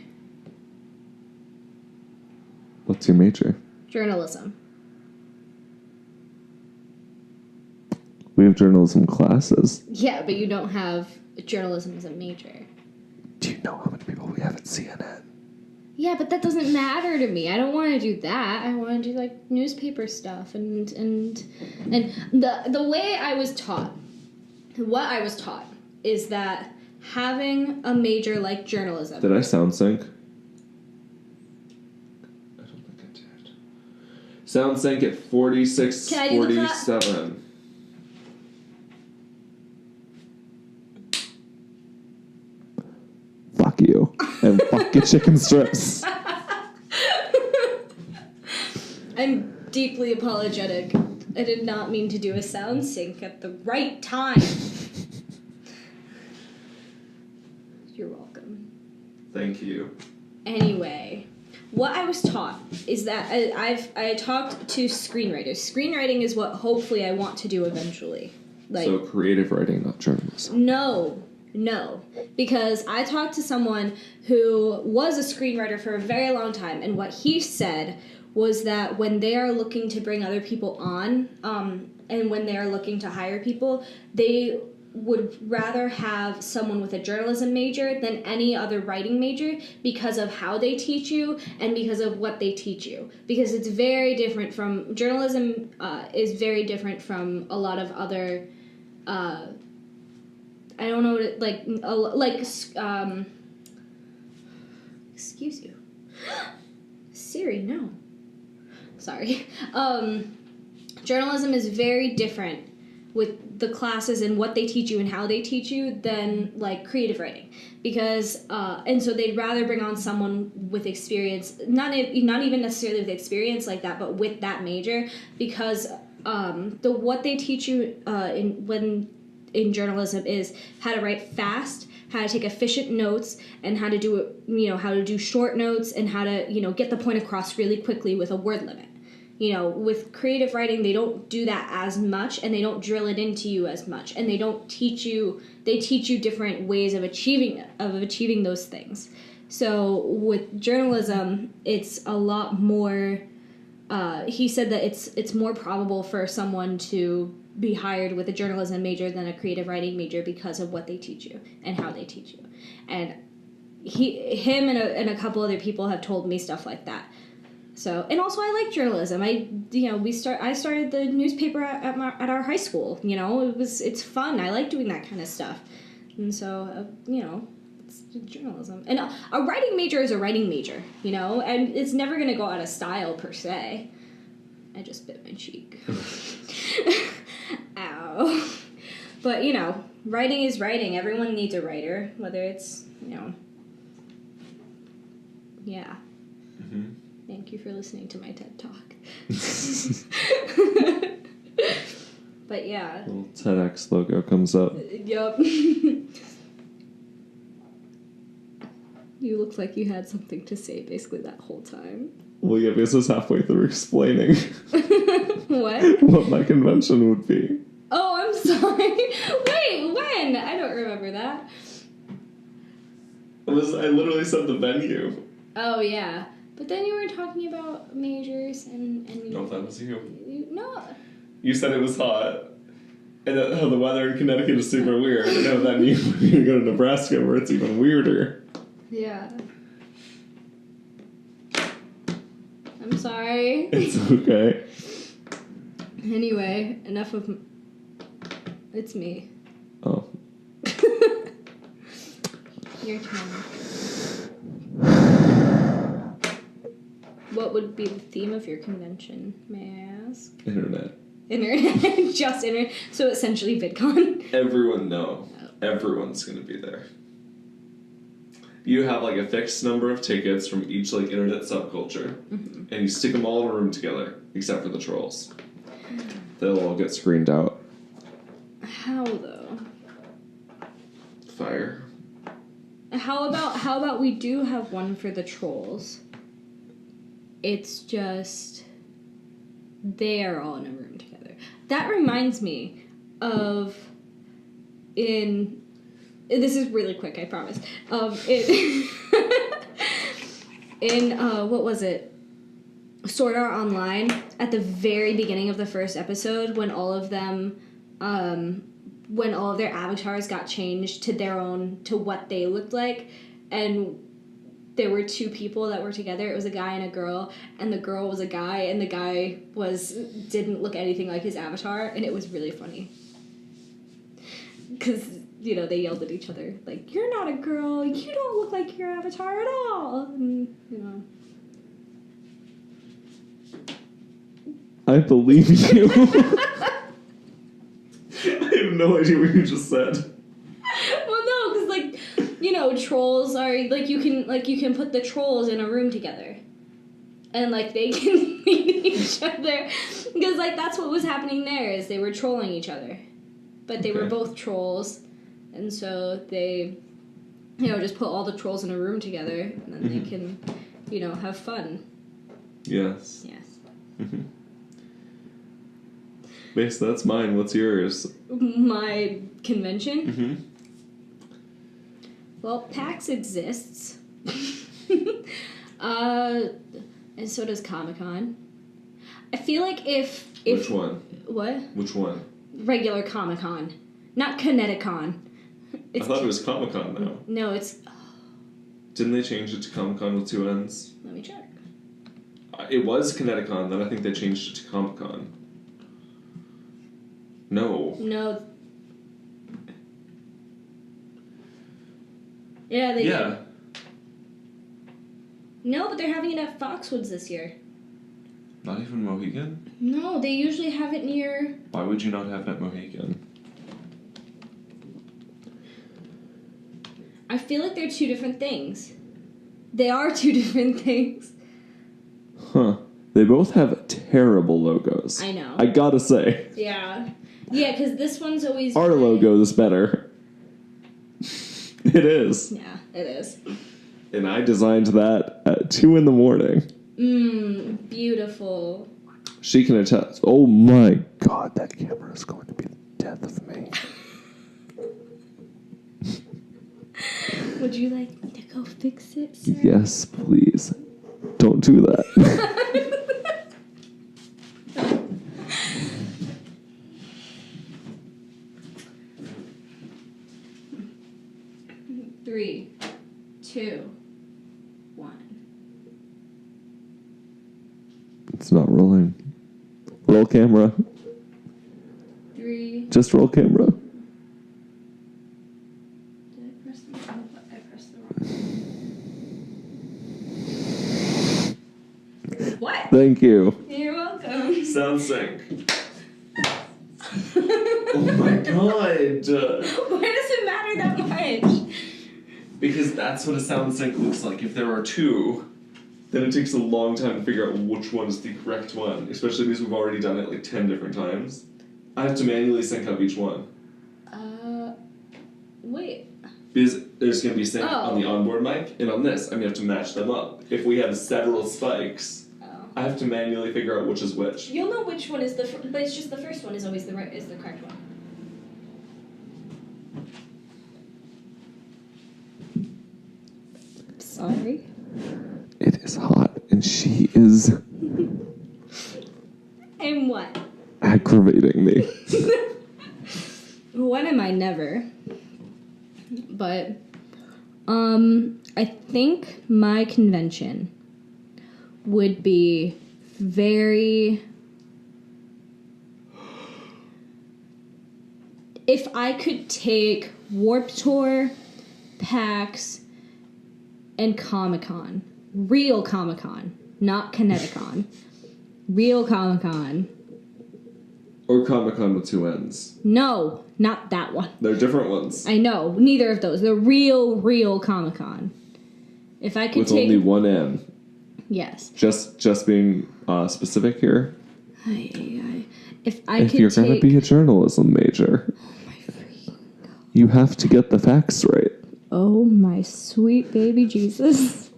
What's your major? Journalism. We have journalism classes. Yeah, but you don't have journalism as a major. Do you know how many people we have at CNN? Yeah, but that doesn't matter to me. I don't want to do that. I want to do like newspaper stuff and the way I was taught, what I was taught is that having a major like journalism. Did I sound sync? I don't think I did. Sound sync at 46, Can I do the 47. Fuck you. And fuck your chicken strips. I'm deeply apologetic. I did not mean to do a sound sync at the right time. You're welcome. Thank you. Anyway, what I was taught is that I talked to screenwriters. Screenwriting is what hopefully I want to do eventually. Like, So creative writing, not journalism. No, because I talked to someone who was a screenwriter for a very long time, and what he said was that when they are looking to bring other people on, and when they are looking to hire people, they would rather have someone with a journalism major than any other writing major because of how they teach you and because of what they teach you. Because it's very different from, journalism is very different from a lot of other, I don't know, excuse you. Siri, no. Sorry. Journalism is very different with the classes and what they teach you and how they teach you than, like, creative writing. Because, and so they'd rather bring on someone with experience, not even necessarily with experience like that, but with that major, because what they teach you in journalism is how to write fast, how to take efficient notes, and how to do it, how to do short notes, and how to, get the point across really quickly with a word limit. With creative writing, they don't do that as much, and they don't drill it into you as much, and they teach you different ways of achieving those things. So with journalism, it's a lot more, he said that it's more probable for someone to be hired with a journalism major than a creative writing major because of what they teach you and how they teach you. And him and a couple other people have told me stuff like that. So, and also I like journalism. I started the newspaper at our high school. It's fun. I like doing that kind of stuff. And so, it's journalism. And a writing major is a writing major, and it's never going to go out of style per se. I just bit my cheek. Ow. But, writing is writing. Everyone needs a writer, whether it's, yeah. Mm-hmm. Thank you for listening to my TED Talk. But yeah. Little TEDx logo comes up. Yup. You looked like you had something to say basically that whole time. Well, yeah, because I was halfway through explaining What? what my convention would be. Oh, I'm sorry. Wait, when? I don't remember that. I literally said the venue. Oh, yeah. But then you were talking about majors and No, that was you. No. You said it was hot. And that, the weather in Connecticut is super weird. And then you go to Nebraska where it's even weirder. Yeah. I'm sorry. It's okay. Anyway, enough of... It's me. Oh. Your turn. What would be the theme of your convention, may I ask? Internet. Internet. Just internet. So essentially VidCon. Everyone's gonna be there. You have like a fixed number of tickets from each like internet subculture, and you stick them all in a room together, except for the trolls. They'll all get screened out. How though? Fire. How about we do have one for the trolls? It's just they are all in a room together. That reminds me of this is really quick, I promise. What was it? Sword Art Online, at the very beginning of the first episode, when all of them, when all of their avatars got changed to what they looked like, and there were two people that were together. It was a guy and a girl, and the girl was a guy, and the guy didn't look anything like his avatar, and it was really funny. Because, they yelled at each other, like, "You're not a girl, you don't look like your avatar at all," and, I believe you. I have no idea what you just said. Well, no, because, trolls are, you can put the trolls in a room together. And, they can meet each other. Because, that's what was happening there, is they were trolling each other. But they were both trolls. And so they, just put all the trolls in a room together. And then they can, have fun. Yes. Yes. Mm-hmm. Base, that's mine. What's yours? My convention? Mm-hmm. Well, PAX exists. And so does Comic-Con. I feel like if... Which one? What? Which one? Regular Comic-Con. Not TanaCon. I thought it was Comic-Con, though. No, it's... Didn't they change it to Comic-Con with 2 N's? Let me check. It was TanaCon, then I think they changed it to Comic-Con. No. No. Yeah, they did. No, but they're having it at Foxwoods this year. Not even Mohegan? No, they usually have it near... Why would you not have it at Mohegan? I feel like they're two different things. They are two different things. Huh. They both have terrible logos. I know. I gotta say. Yeah. Yeah, because this one's always... Our logo is better. It is. Yeah, it is. And I designed that at 2 a.m. Beautiful. She can attest. Oh my god, that camera is going to be the death of me. Would you like me to go fix it, sir? Yes, please. Don't do that. 3, 2, 1. It's not rolling. Roll camera. 3. Just roll camera. Did I press the wrong button? I pressed the wrong button. What? Thank you. You're welcome. Sound sync. Oh my god. Why does it matter that much? Because that's what a sound sync looks like. If there are two, then it takes a long time to figure out which one is the correct one, especially because we've already done it like 10 different times. I have to manually sync up each one. Wait. Because there's going to be sync Oh. on the onboard mic, and on this, I'm going to have to match them up. If we have several spikes, I have to manually figure out which is which. You'll know which one is but it's just the first one is always the correct one. Sorry. It is hot, and she is And what? aggravating me. When am I never? But I think my convention would be very... If I could take Warp Tour, PAX, and Comic-Con, real Comic-Con, not Kineticon, real Comic-Con. Or Comic-Con with two ends. No, not that one. They're different ones. I know, neither of those. The real Comic-Con. If I could With take... only one end. Yes. Just being specific here. If I If could you're take... going to be a journalism major, you have to get the facts right. Oh, my sweet baby Jesus.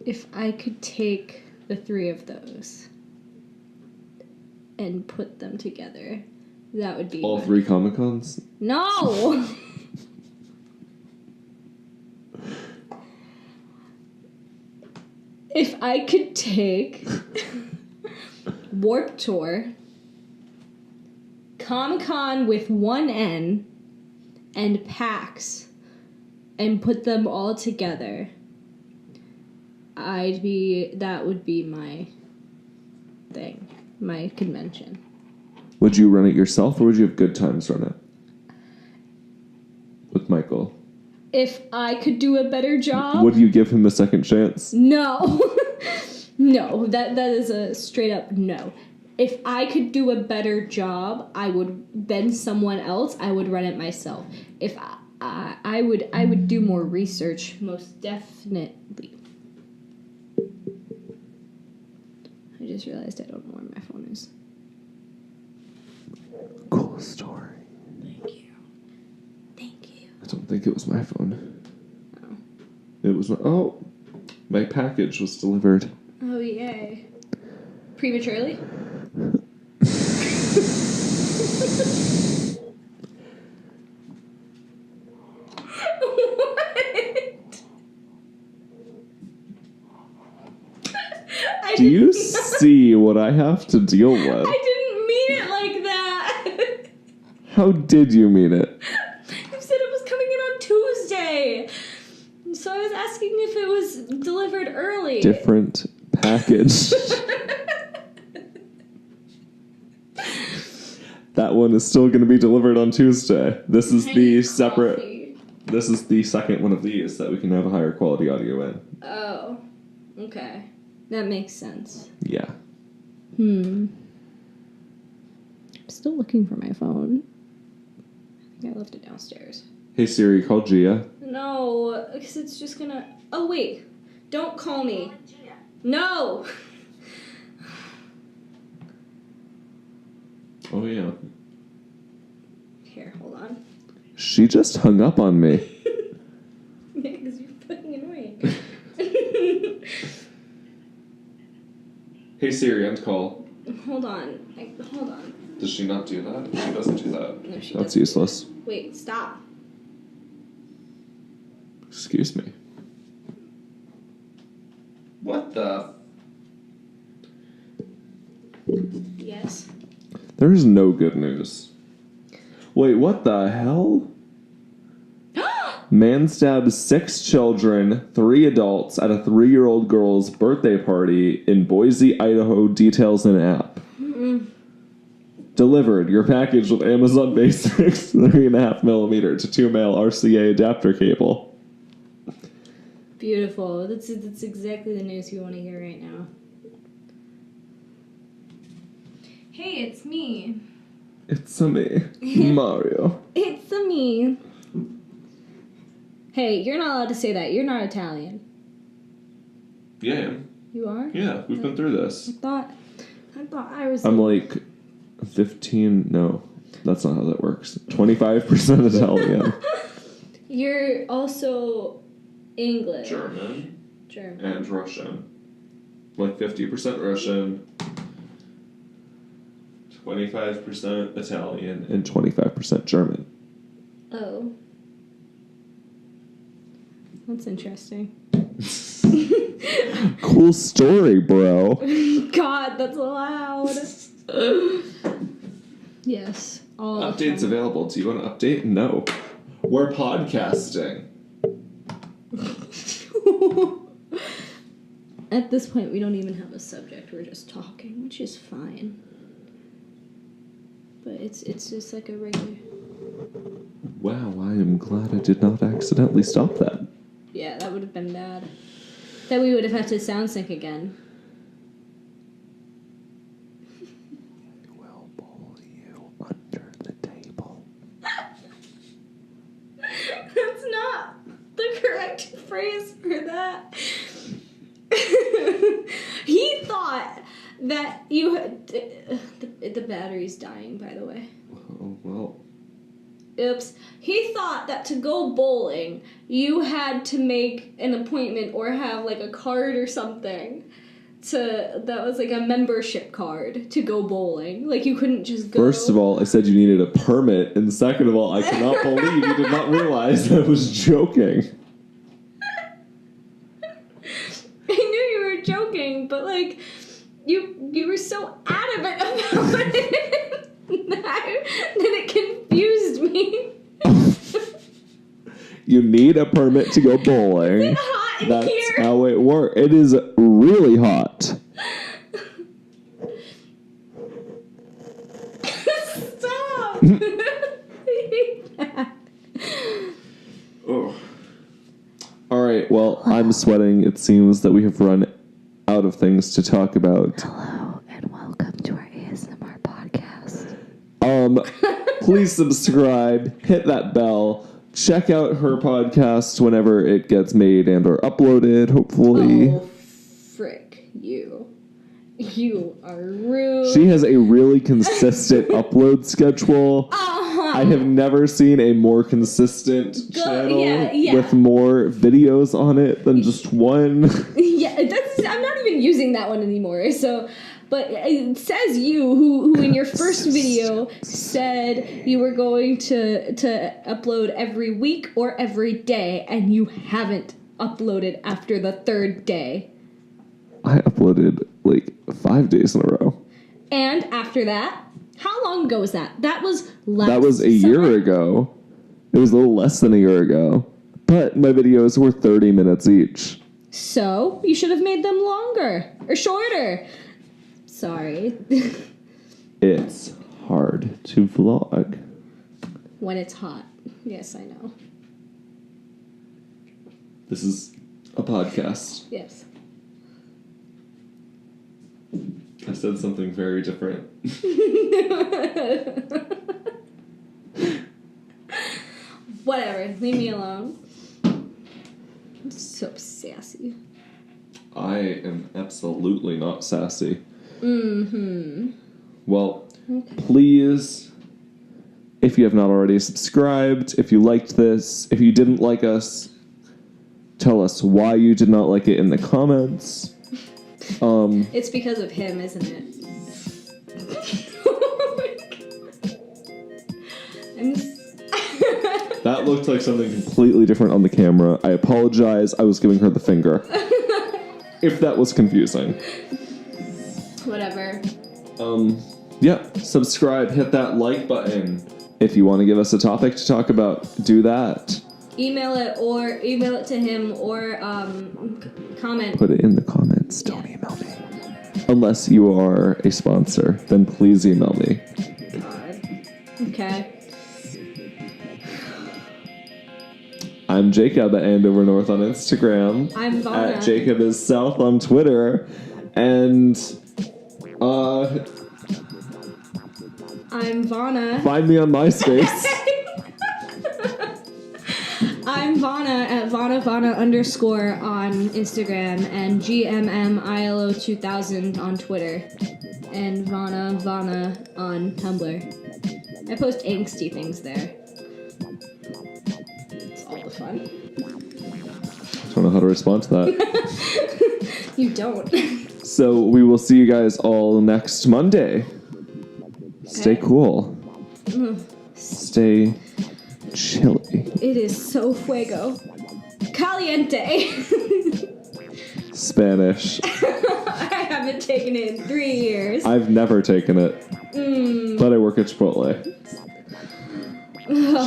If I could take the three of those and put them together, that would be... All three Comic-Cons? No! If I could take Warp Tour, Comic-Con with one N, and PAX, and put them all together, that would be my thing, my convention. Would you run it yourself, or would you have good times run it? With Michael. If I could do a better job... Would you give him a second chance? No. No, that is a straight up no. If I could do a better job, than someone else, I would run it myself. If I would do more research, most definitely. I just realized I don't know where my phone is. Cool story. Thank you. Thank you. I don't think it was my phone. Oh. It was my package was delivered. Oh, yay. Prematurely? What? Do you see what I have to deal with? I didn't mean it like that. How did you mean it? You said it was coming in on Tuesday. So I was asking if it was delivered early. Different package. That one is still going to be delivered on Tuesday. This is the separate... Coffee. This is the second one of these that we can have a higher quality audio in. Oh, okay. That makes sense. Yeah. I'm still looking for my phone. I think I left it downstairs. Hey Siri, call Gia. No, because it's just gonna... Oh, wait. Don't call me. No! Oh yeah. Here, hold on. She just hung up on me. Yeah, because you're fucking annoying. Hey Siri, end call. Hold on. Hold on. Does she not do that? She doesn't do that. No, she That's doesn't. useless. Wait, stop. Excuse me. What the? Yes. There's no good news. Wait, what the hell? Man stabs 6 children, 3 adults at a 3-year-old girl's birthday party in Boise, Idaho. Details in app. Delivered. Your package with Amazon Basics 3.5mm to 2 male RCA adapter cable. Beautiful. That's exactly the news you want to hear right now. Hey, it's me. It's a me, Mario. It's a me. Hey, you're not allowed to say that. You're not Italian. Yeah, You are? yeah. We've been through this. I thought I was. I'm like 15, no, that's not how that works. 25% Italian. You're also English. German German. and Russian. Like 50% Russian, 25% Italian, and 25% German. Oh. That's interesting. Cool story, bro. God, that's loud. Yes. All the Updates time. available. Do you want to update? No. We're podcasting. At this point, we don't even have a subject. We're just talking, which is fine. But it's just like a regular... Wow, I am glad I did not accidentally stop that. Yeah, that would have been bad. Then we would have had to sound sync again. I will pull you under the table. That's not the correct phrase for that. He thought that you had... The battery's dying, by the way. Oh, well. Oops. He thought that to go bowling, you had to make an appointment or have like a card or something. That was like a membership card to go bowling. Like you couldn't just go. First of all, I said you needed a permit, and second of all, I cannot believe you did not realize I was joking. I knew you were joking, but like you were so adamant about it that it confused me. You need a permit to go bowling. Is it hot in That's here? how it works. It is really hot. Stop! I hate that. Oh. All right, well, I'm sweating. It seems that we have run out of things to talk about. Hello and welcome to our ASMR podcast. Please subscribe, hit that bell, check out her podcast whenever it gets made and or uploaded, hopefully. Oh, frick you. You are rude. She has a really consistent upload schedule. I have never seen a more consistent channel yeah. with more videos on it than just one. Yeah, I'm not even using that one anymore. So, but it says you who in your first video said you were going to upload every week or every day, and you haven't uploaded after the third day. I uploaded like 5 days in a row. And after that, how long ago was that? That was last That was a year ago. It was a little less than a year ago. But my videos were 30 minutes each. So, you should have made them longer or shorter. Sorry. It's hard to vlog. When it's hot. Yes, I know. This is a podcast. Yes. I said something very different. Whatever. Leave me alone. I'm so sassy. I am absolutely not sassy. Mm-hmm. Well, Okay. please, if you have not already subscribed, if you liked this, if you didn't like us, tell us why you did not like it in the comments. It's because of him, isn't it? Oh my God. That looked like something completely different on the camera. I apologize. I was giving her the finger. If that was confusing. Whatever. Yeah, subscribe, hit that like button. If you want to give us a topic to talk about, do that. Email it to him or comment. Put it in the comments. Don't email me. Unless you are a sponsor, then please email me. God. Okay. I'm Jacob at Andover North on Instagram. I'm Vonna. At Jacob is South on Twitter. And I'm Vonna. find me on MySpace. I'm Vana at Vana _ on Instagram and GMMILO2000 on Twitter. And Vana on Tumblr. I post angsty things there. It's all the fun. I don't know how to respond to that. You don't. So we will see you guys all next Monday. Stay cool. Stay chilly. It is so fuego. Caliente. Spanish. I haven't taken it in 3 years. I've never taken it. But I work at Chipotle.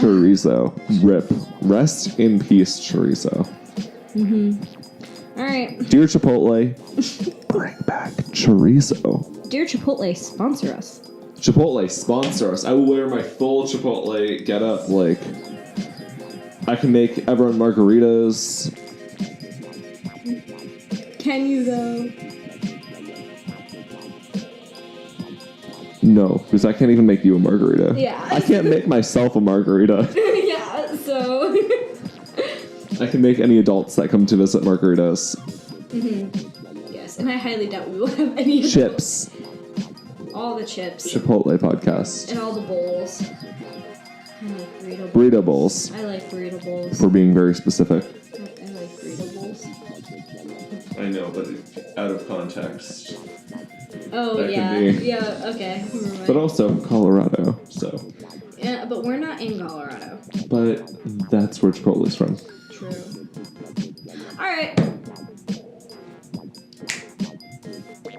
Chorizo. RIP. Rest in peace, chorizo. All right. Dear Chipotle, bring back chorizo. Dear Chipotle, sponsor us. Chipotle, sponsor us. I will wear my full Chipotle getup. Like, I can make everyone margaritas. Can you, though? No, because I can't even make you a margarita. Yeah. I can't make myself a margarita. Yeah, so... I can make any adults that come to visit margaritas. Yes, and I highly doubt we will have any of Chips. those. All the chips. Chipotle podcast. And all the bowls. I like burrito bowls. Burrito bowls. I like burrito bowls. For being very specific. I like burrito bowls. I know, but out of context. Oh, That yeah. could be. Yeah, okay. Never mind. But also Colorado, so. Yeah, but we're not in Colorado. But that's where Chipotle's from. True. Alright.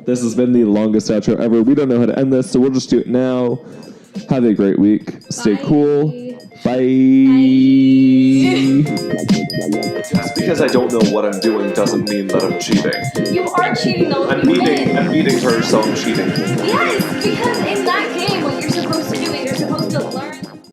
This has been the longest outro ever. We don't know how to end this, so we'll just do it now. Have a great week. Stay Bye. cool. Bye. Just because I don't know what I'm doing doesn't mean that I'm cheating. You are cheating though. I'm beating her, so I'm cheating. Yes, because in that